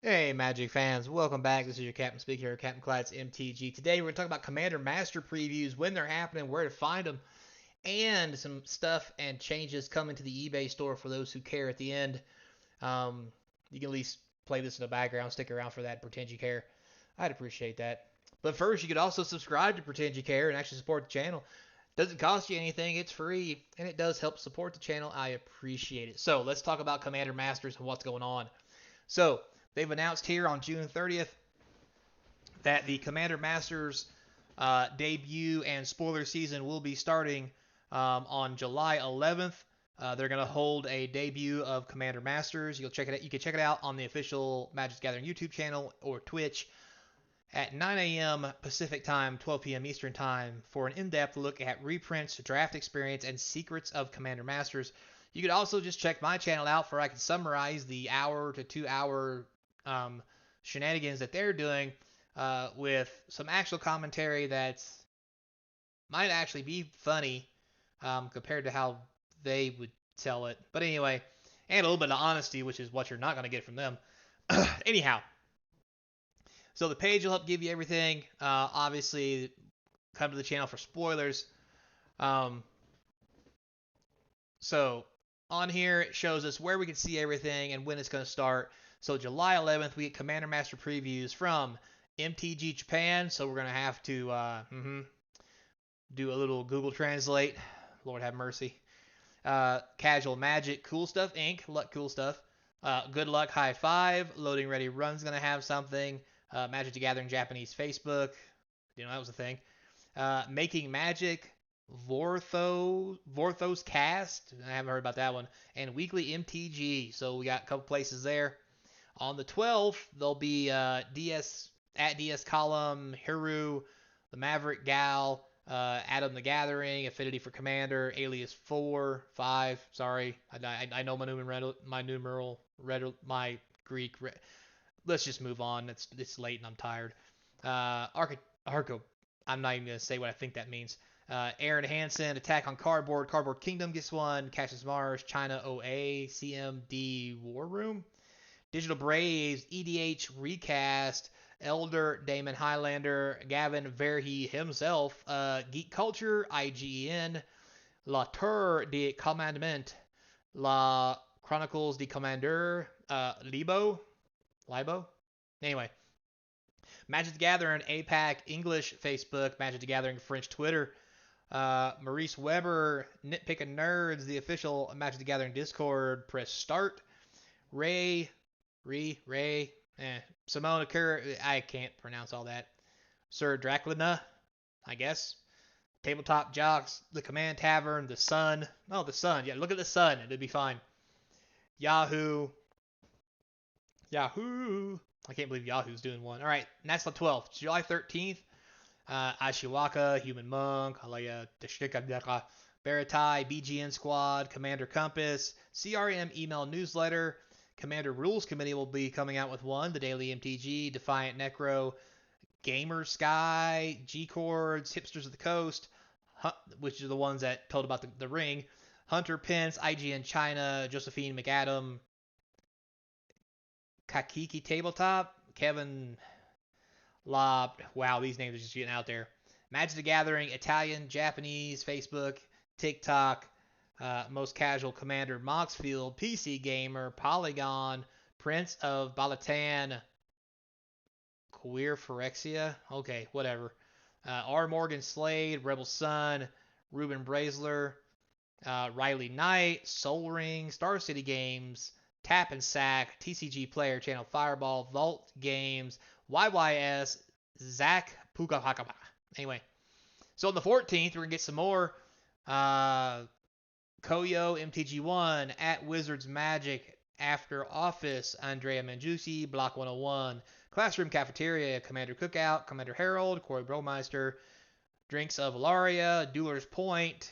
Hey, Magic fans, welcome back. This is your Captain Speak here, Captain Clad's MTG. Today, we're going to talk about Commander Master previews, when they're happening, where to find them, and some stuff and changes coming to the eBay store for those who care at the end. Um, you can at least play this in the background, stick around for that, pretend you care. I'd appreciate that. But first, you could also subscribe to Pretend You Care and actually support the channel. Doesn't cost you anything, it's free, and it does help support the channel. I appreciate it. So, let's talk about Commander Masters and what's going on. So, they've announced here on June 30th that the Commander Masters debut and spoiler season will be starting on July 11th. They're going to hold a debut of Commander Masters. You'll check it out. You can check it out on the official Magic the Gathering YouTube channel or Twitch at 9 a.m. Pacific Time, 12 p.m. Eastern Time for an in-depth look at reprints, draft experience, and secrets of Commander Masters. You could also just check my channel out for I can summarize the hour to 2 hour shenanigans that they're doing with some actual commentary that might actually be funny compared to how they would tell it. But anyway, and a little bit of honesty, which is what you're not going to get from them. Anyhow, so the page will help give you everything. Obviously, come to the channel for spoilers. Um, so on here it shows us where we can see everything and when it's going to start. So July 11th, we get Commander Master previews from MTG Japan. So we're going to have to do a little Google Translate. Lord have mercy. Casual Magic, Cool Stuff Inc., Luck Cool Stuff. Good Luck High Five, Loading Ready Run's going to have something. Magic the Gathering Japanese Facebook, that was a thing. Making Magic, Vorthos Cast, I haven't heard about that one. And Weekly MTG, so we got a couple places there. On the 12th, there'll be DS at DS Column, Hiru, the Maverick Gal, Adam the Gathering, Affinity for Commander, Alias 4, 5. Sorry, I know my Greek. Let's just move on. It's late and I'm tired. Arco. I'm not even gonna say what I think that means. Aaron Hansen, Attack on Cardboard, Cardboard Kingdom gets one. Cassius Mars, China OA, CMD War Room. Digital Braves, EDH Recast, Elder, Damon Highlander, Gavin Verhey himself, Geek Culture, IGN, La Tour de Commandement, La Chronicles de Commander, Libo. Anyway, Magic the Gathering, APAC, English, Facebook, Magic the Gathering, French, Twitter. Maurice Weber, Nitpicking Nerds, the official Magic the Gathering Discord, press start. Ray, Simone Okur, I can't pronounce all that. Sir Dracula, I guess. Tabletop Jocks, The Command Tavern, The Sun. Oh, The Sun. Yeah, look at The Sun. It'd be fine. Yahoo. I can't believe Yahoo's doing one. All right, and that's the 12th. July 13th, Ashiwaka, Human Monk, Halaya, Deshika, Baratai, BGN Squad, Commander Compass, CRM email newsletter, Commander Rules Committee will be coming out with one, the Daily MTG, Defiant Necro, Gamer Sky, G Chords, Hipsters of the Coast, which are the ones that told about the ring, Hunter Pence, IGN China, Josephine McAdam, Kakiki Tabletop, Kevin La. Wow, these names are just getting out there. Magic the Gathering, Italian, Japanese, Facebook, TikTok, Most Casual Commander, Moxfield, PC Gamer, Polygon, Prince of Balatan, Queer Phyrexia. Okay, whatever. R. Morgan Slade, Rebel Sun, Ruben Brazler, Riley Knight, Soul Ring, Star City Games, Tap and Sack, TCG Player, Channel Fireball, Vault Games, YYS, Zach Pukahakaba. Anyway, so on the 14th, we're going to get some more Koyo MTG1, at Wizards Magic, After Office, Andrea Manjusi, Block 101, Classroom Cafeteria, Commander Cookout, Commander Harold, Corey Bromeister, Drinks of Alaria, Dueler's Point,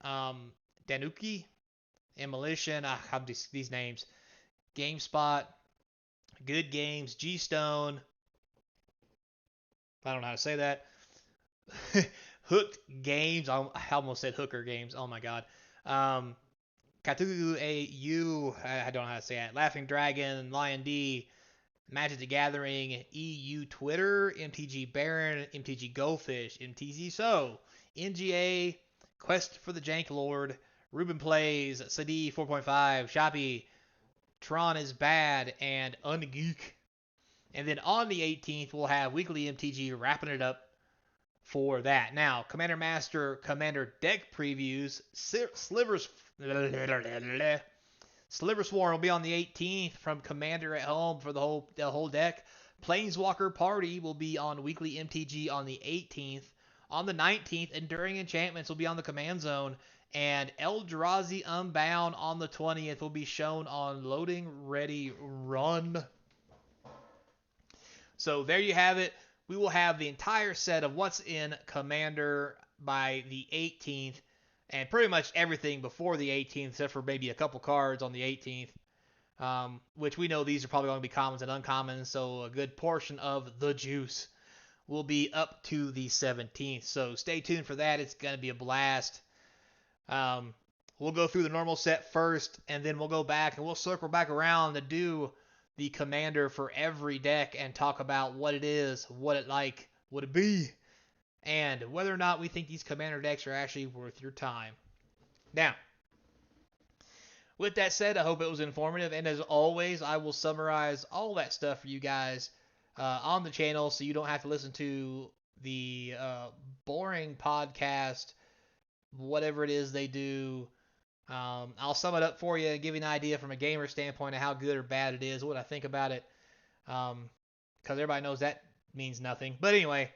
Danuki, Immolition, I have these names, GameSpot, Good Games, G Stone, I don't know how to say that. Hooked Games, I almost said Hooker Games, oh my god. Katugu AU, I don't know how to say that. Laughing Dragon, Lion D, Magic the Gathering, EU Twitter, MTG Baron, MTG Goldfish, MTG So, NGA, Quest for the Jank Lord, Ruben Plays, Sadi 4.5, Shopee, Tron is Bad, and Ungeek. And then on the 18th, we'll have weekly MTG wrapping it up for that. Now, Commander Master Commander deck previews. Sliver Swarm will be on the 18th from Commander at Home for the whole deck. Planeswalker Party will be on weekly MTG on the 18th. On the 19th, Enduring Enchantments will be on the Command Zone. And Eldrazi Unbound on the 20th will be shown on Loading Ready Run. So there you have it. We will have the entire set of what's in Commander by the 18th, and pretty much everything before the 18th, except for maybe a couple cards on the 18th, which we know these are probably going to be commons and uncommons, so a good portion of the juice will be up to the 17th. So stay tuned for that. It's going to be a blast. We'll go through the normal set first, and then we'll go back and we'll circle back around to do the Commander for every deck and talk about what it is, what it be, and whether or not we think these Commander decks are actually worth your time. Now, with that said, I hope it was informative, and as always, I will summarize all that stuff for you guys on the channel so you don't have to listen to the boring podcast, whatever it is they do. I'll sum it up for you and give you an idea from a gamer standpoint of how good or bad it is, what I think about it, because everybody knows that means nothing. But anyway,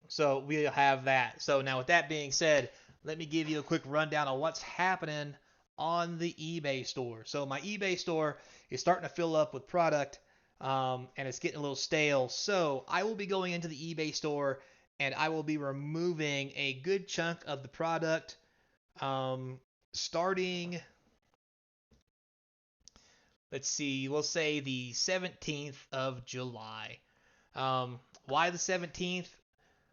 so we'll have that. So now with that being said, let me give you a quick rundown of what's happening on the eBay store. So my eBay store is starting to fill up with product, and it's getting a little stale. So I will be going into the eBay store, and I will be removing a good chunk of the product starting, let's see, we'll say the 17th of July. Why the 17th?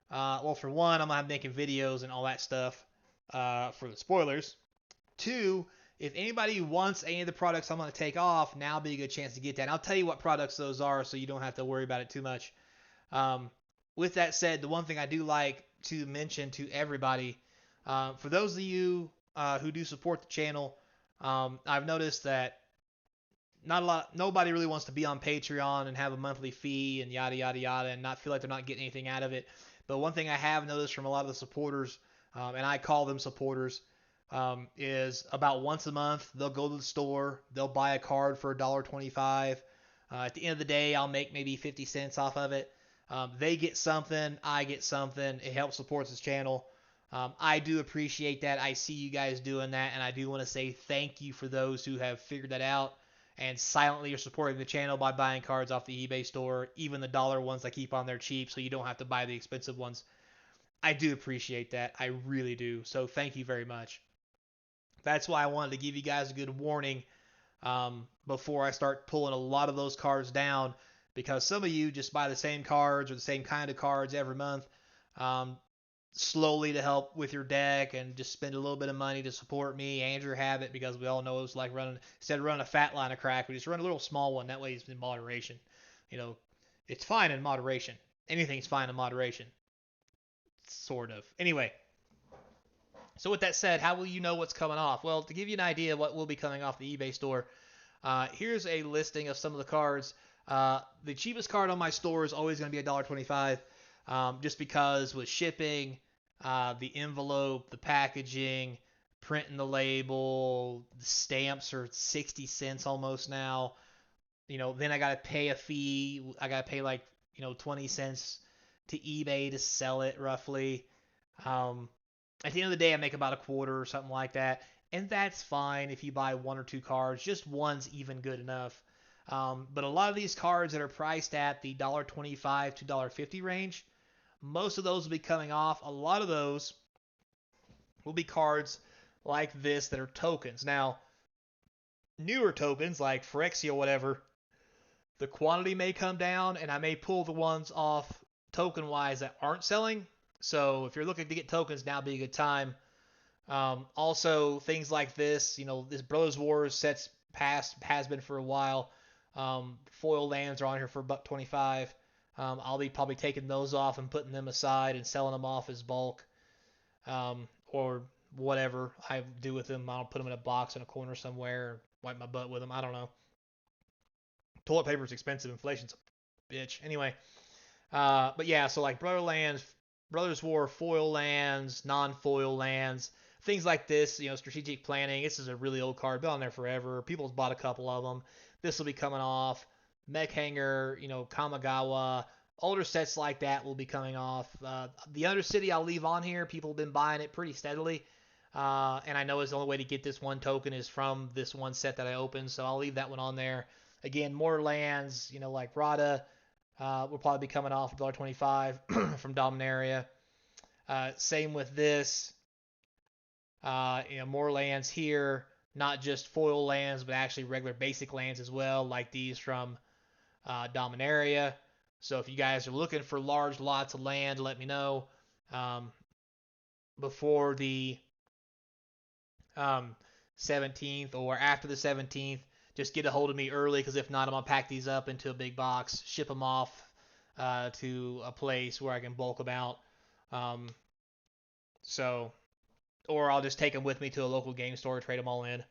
Well, for one, I'm going to be making videos and all that stuff for the spoilers. Two, if anybody wants any of the products I'm going to take off, now would be a good chance to get that. And I'll tell you what products those are so you don't have to worry about it too much. With that said, the one thing I do like to mention to everybody, for those of you who do support the channel, I've noticed that nobody really wants to be on Patreon and have a monthly fee and yada yada yada and not feel like they're not getting anything out of it. But one thing I have noticed from a lot of the supporters, and I call them supporters, is about once a month they'll go to the store, they'll buy a card for $1.25. At the end of the day, I'll make maybe 50 cents off of it. They get something, I get something. It helps support this channel. I do appreciate that. I see you guys doing that, and I do want to say thank you for those who have figured that out and silently are supporting the channel by buying cards off the eBay store, even the dollar ones I keep on there cheap so you don't have to buy the expensive ones. I do appreciate that. I really do. So thank you very much. That's why I wanted to give you guys a good warning before I start pulling a lot of those cards down, because some of you just buy the same cards or the same kind of cards every month, slowly to help with your deck and just spend a little bit of money to support me and your habit, because we all know it's like instead of running a fat line of crack, we just run a little small one. That way it's in moderation. You know, it's fine in moderation. Anything's fine in moderation. Sort of. Anyway, so with that said, how will you know what's coming off? Well, to give you an idea of what will be coming off the eBay store, here's a listing of some of the cards. The cheapest card on my store is always going to be $1.25. Just because with shipping, the envelope, the packaging, printing the label, the stamps are 60 cents almost now. Then I got to pay a fee. I got to pay 20 cents to eBay to sell it roughly. At the end of the day, I make about a quarter or something like that. And that's fine if you buy one or two cards. Just one's even good enough. But a lot of these cards that are priced at the $1.25 to $1.50 range, most of those will be coming off. A lot of those will be cards like this that are tokens. Now, newer tokens like Phyrexia or whatever, the quantity may come down, and I may pull the ones off token-wise that aren't selling. So if you're looking to get tokens, now would be a good time. Also, things like this, this Brothers Wars sets has been for a while. Foil lands are on here for $1.25. I'll be probably taking those off and putting them aside and selling them off as bulk, or whatever I do with them. I'll put them in a box in a corner somewhere, or wipe my butt with them. I don't know. Toilet paper is expensive. Inflation's a bitch. Anyway, but yeah, so like Brotherlands, Brothers War, foil lands, non-foil lands, things like this. Strategic planning. This is a really old card. Been on there forever. People's bought a couple of them. This will be coming off. Mech Hanger, Kamigawa. Older sets like that will be coming off. The Undercity I'll leave on here. People have been buying it pretty steadily. And I know it's the only way to get this one token is from this one set that I opened, so I'll leave that one on there. Again, more lands, like Rada, will probably be coming off $1.25 from Dominaria. Same with this. More lands here, not just foil lands, but actually regular basic lands as well, like these from Dominaria. So if you guys are looking for large lots of land, let me know before the 17th or after the 17th. Just get a hold of me early, because if not, I'm going to pack these up into a big box, ship them off to a place where I can bulk them out. Or I'll just take them with me to a local game store, trade them all in.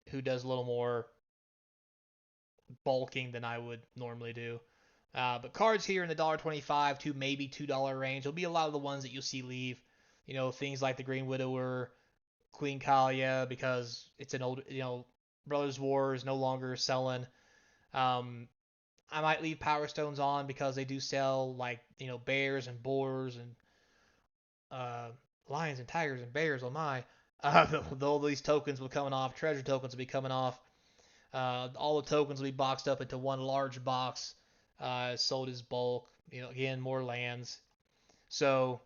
Who does a little more bulking than I would normally do. But cards here in the $1.25 to maybe $2 range will be a lot of the ones that you'll see leave. Things like the Green Widower, Queen Kalia, because it's an old, Brothers War is no longer selling. I might leave Power Stones on because they do sell, like, bears and boars and lions and tigers and bears. Oh my. All these tokens will be coming off. Treasure tokens will be coming off. All the tokens will be boxed up into one large box, sold as bulk. Again, more lands. So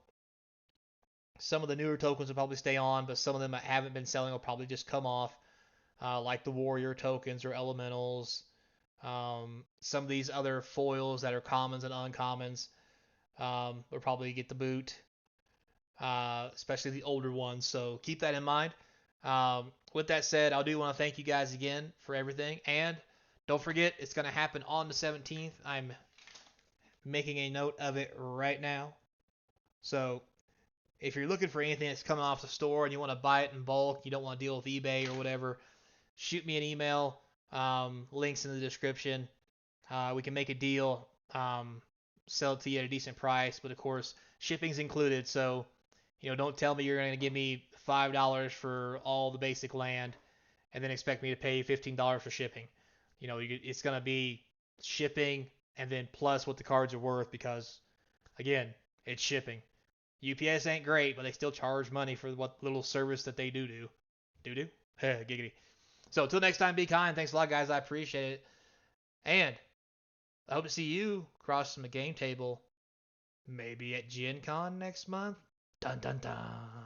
some of the newer tokens will probably stay on, but some of them that haven't been selling will probably just come off, like the warrior tokens or elementals. Some of these other foils that are commons and uncommons will probably get the boot, especially the older ones. So keep that in mind. With that said, I do want to thank you guys again for everything. And don't forget, it's going to happen on the 17th. I'm making a note of it right now. So if you're looking for anything that's coming off the store and you want to buy it in bulk, you don't want to deal with eBay or whatever, shoot me an email. Links in the description. We can make a deal, sell it to you at a decent price, but of course, shipping's included. So, don't tell me you're going to give me $5 for all the basic land and then expect me to pay $15 for shipping. It's going to be shipping and then plus what the cards are worth, because, again, it's shipping. UPS ain't great, but they still charge money for what little service that they do. Giggity. So until next time, be kind. Thanks a lot, guys. I appreciate it. And I hope to see you across from the game table, maybe at Gen Con next month. Dun dun dun.